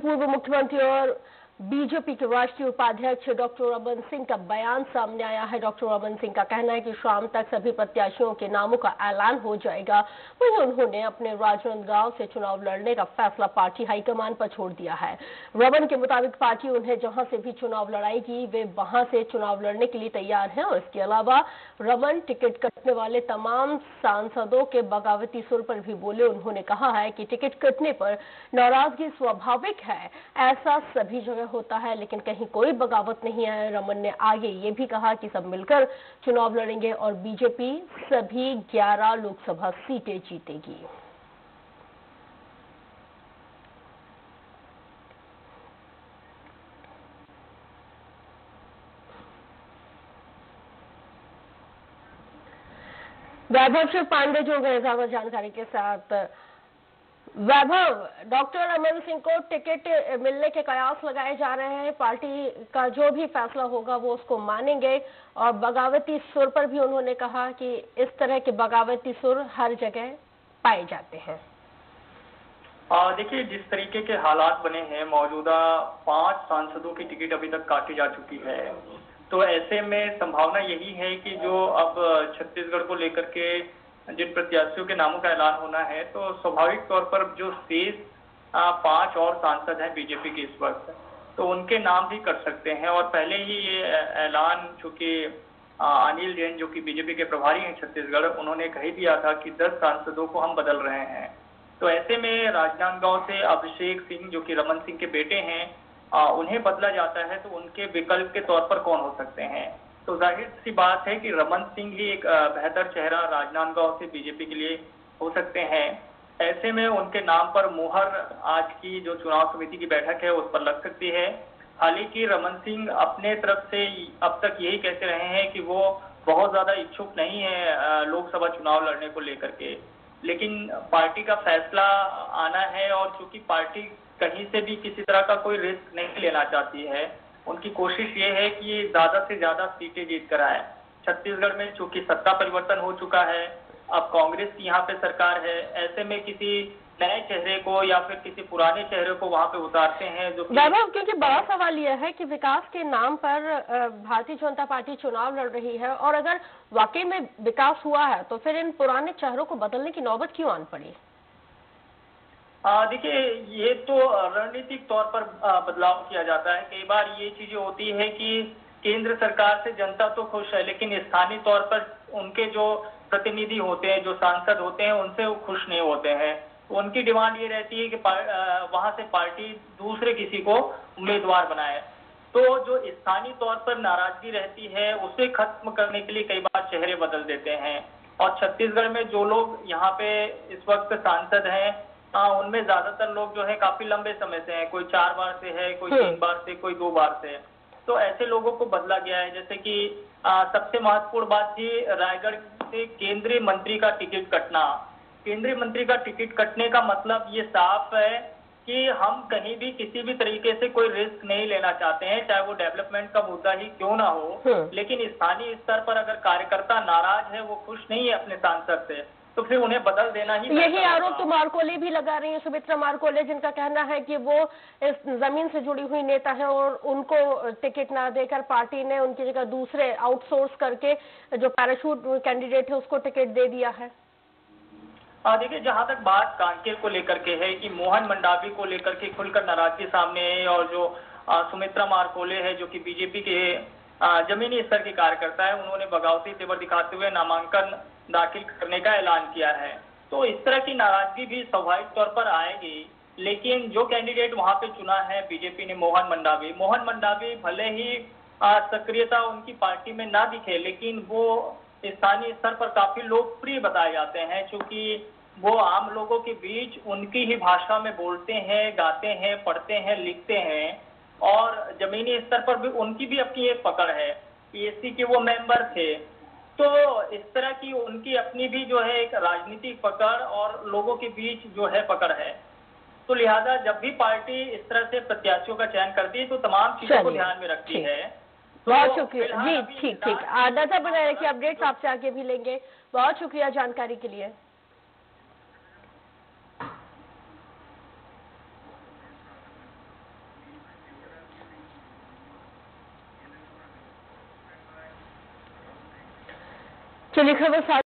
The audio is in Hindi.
पूर्व मुख्यमंत्री और बीजेपी के राष्ट्रीय उपाध्यक्ष डॉक्टर रमन सिंह का बयान सामने आया है। डॉक्टर रमन सिंह का कहना है कि शाम तक सभी प्रत्याशियों के नामों का ऐलान हो जाएगा। वहीं उन्होंने अपने राजनांदगांव से चुनाव लड़ने का फैसला पार्टी हाईकमान पर छोड़ दिया है। रमन के मुताबिक पार्टी उन्हें जहां से भी चुनाव लड़ाएगी वे वहां से चुनाव लड़ने के लिए तैयार हैं। और इसके अलावा रमन टिकट कटने वाले तमाम सांसदों के बगावती सुर पर भी बोले। उन्होंने कहा है कि टिकट कटने पर नाराजगी स्वाभाविक है, ऐसा सभी जगह होता है, लेकिन कहीं कोई बगावत नहीं है। रमन ने आगे ये भी कहा कि सब मिलकर चुनाव लड़ेंगे और बीजेपी सभी 11 लोकसभा सीटें जीतेगी। वैभव शिव पांडे जो गए ज्यादा जानकारी के साथ। वैभव, डॉक्टर रमन सिंह को टिकट मिलने के कयास लगाए जा रहे हैं। पार्टी का जो भी फैसला होगा वो उसको मानेंगे और बगावती सुर पर भी उन्होंने कहा कि इस तरह के बगावती सुर हर जगह पाए जाते हैं। देखिए, जिस तरीके के हालात बने हैं, मौजूदा 5 सांसदों की टिकट अभी तक काटी जा चुकी है, तो ऐसे में संभावना यही है कि जो अब छत्तीसगढ़ को लेकर के जिन प्रत्याशियों के नामों का ऐलान होना है, तो स्वाभाविक तौर पर जो शेष 5 और सांसद हैं बीजेपी के इस वक्त, तो उनके नाम भी कर सकते हैं। और पहले ही ये ऐलान चूंकि अनिल जैन जो कि बीजेपी के प्रभारी हैं छत्तीसगढ़, उन्होंने कह दिया था कि 10 सांसदों को हम बदल रहे हैं। तो ऐसे में राजनांदगांव से अभिषेक सिंह जो कि रमन सिंह के बेटे हैं, उन्हें बदला जाता है, तो उनके विकल्प के तौर पर कौन हो सकते हैं? तो जाहिर सी बात है कि रमन सिंह ही एक बेहतर चेहरा राजनांदगांव से बीजेपी के लिए हो सकते हैं। ऐसे में उनके नाम पर मुहर आज की जो चुनाव समिति की बैठक है उस पर लग सकती है। हालांकि रमन सिंह अपने तरफ से अब तक यही कहते रहे हैं कि वो बहुत ज्यादा इच्छुक नहीं है लोकसभा चुनाव लड़ने को लेकर के, लेकिन पार्टी का फैसला आना है और चूंकि पार्टी कहीं से भी किसी तरह का कोई रिस्क नहीं लेना चाहती है, उनकी कोशिश ये है कि ये ज्यादा से ज्यादा सीटें जीत कर आए। छत्तीसगढ़ में चूंकि सत्ता परिवर्तन हो चुका है, अब कांग्रेस की यहाँ पे सरकार है, ऐसे में किसी नए चेहरे को या फिर किसी पुराने चेहरे को वहाँ पे उतारते हैं जो वैभव, क्योंकि बड़ा सवाल यह है कि विकास के नाम पर भारतीय जनता पार्टी चुनाव लड़ रही है और अगर वाकई में विकास हुआ है तो फिर इन पुराने चेहरों को बदलने की नौबत क्यों आन पड़ी? देखिए, ये तो रणनीतिक तौर पर बदलाव किया जाता है। कई बार ये चीजें होती है कि केंद्र सरकार से जनता तो खुश है, लेकिन स्थानीय तौर पर उनके जो प्रतिनिधि होते हैं, जो सांसद होते हैं, उनसे वो खुश नहीं होते हैं। उनकी डिमांड ये रहती है कि वहां से पार्टी दूसरे किसी को उम्मीदवार बनाए। तो जो स्थानीय तौर पर नाराजगी रहती है उसे खत्म करने के लिए कई बार चेहरे बदल देते हैं। और छत्तीसगढ़ में जो लोग यहाँ पे इस वक्त सांसद हैं, उनमें ज्यादातर लोग जो है काफी लंबे समय से हैं, कोई 4 बार से है, कोई 3 बार से, कोई 2 बार से। तो ऐसे लोगों को बदला गया है। जैसे कि सबसे महत्वपूर्ण बात थी रायगढ़ से केंद्रीय मंत्री का टिकट कटना। केंद्रीय मंत्री का टिकट कटने का मतलब ये साफ है कि हम कहीं भी किसी भी तरीके से कोई रिस्क नहीं लेना चाहते हैं, चाहे वो डेवलपमेंट का मुद्दा ही क्यों ना हो। लेकिन स्थानीय स्तर पर अगर कार्यकर्ता नाराज है, वो खुश नहीं है अपने सांसद से, तो फिर उन्हें बदल देना ही। यही आरोप तो मारकोले भी लगा रही है, सुमित्रा मारकोले, जिनका कहना है कि वो इस जमीन से जुड़ी हुई नेता है और उनको टिकट ना देकर पार्टी ने उनकी जगह दूसरे आउटसोर्स करके जो पैराशूट कैंडिडेट है उसको टिकट दे दिया है। देखिए, जहां तक बात कांकेर को लेकर के है कि मोहन मंडावी को लेकर के खुलकर नाराजगी सामने है, और जो सुमित्रा मारकोले है जो कि बीजेपी के जमीनी स्तर के कार्यकर्ता है, उन्होंने बगावती तेवर दिखाते हुए नामांकन दाखिल करने का ऐलान किया है। तो इस तरह की नाराजगी भी स्वाभाविक तौर पर आएगी। लेकिन जो कैंडिडेट वहां पे चुना है बीजेपी ने, मोहन मंडावी भले ही सक्रियता उनकी पार्टी में ना दिखे, लेकिन वो स्थानीय स्तर पर काफी लोकप्रिय बताए जाते हैं, क्योंकि वो आम लोगों के बीच उनकी ही भाषा में बोलते हैं, गाते हैं, पढ़ते हैं, लिखते हैं, और जमीनी स्तर पर भी उनकी भी अपनी एक पकड़ है। पीएससी के वो मेंबर थे, तो इस तरह की उनकी अपनी भी जो है एक राजनीतिक पकड़ और लोगों के बीच जो है पकड़ है। तो लिहाजा जब भी पार्टी इस तरह से प्रत्याशियों का चयन करती है तो तमाम चीजों को ध्यान में रखती है। बहुत शुक्रिया जी। ठीक नजर बनाए रखिए, अपडेट्स आपसे आगे भी लेंगे। बहुत शुक्रिया जानकारी के लिए। चलिए खबर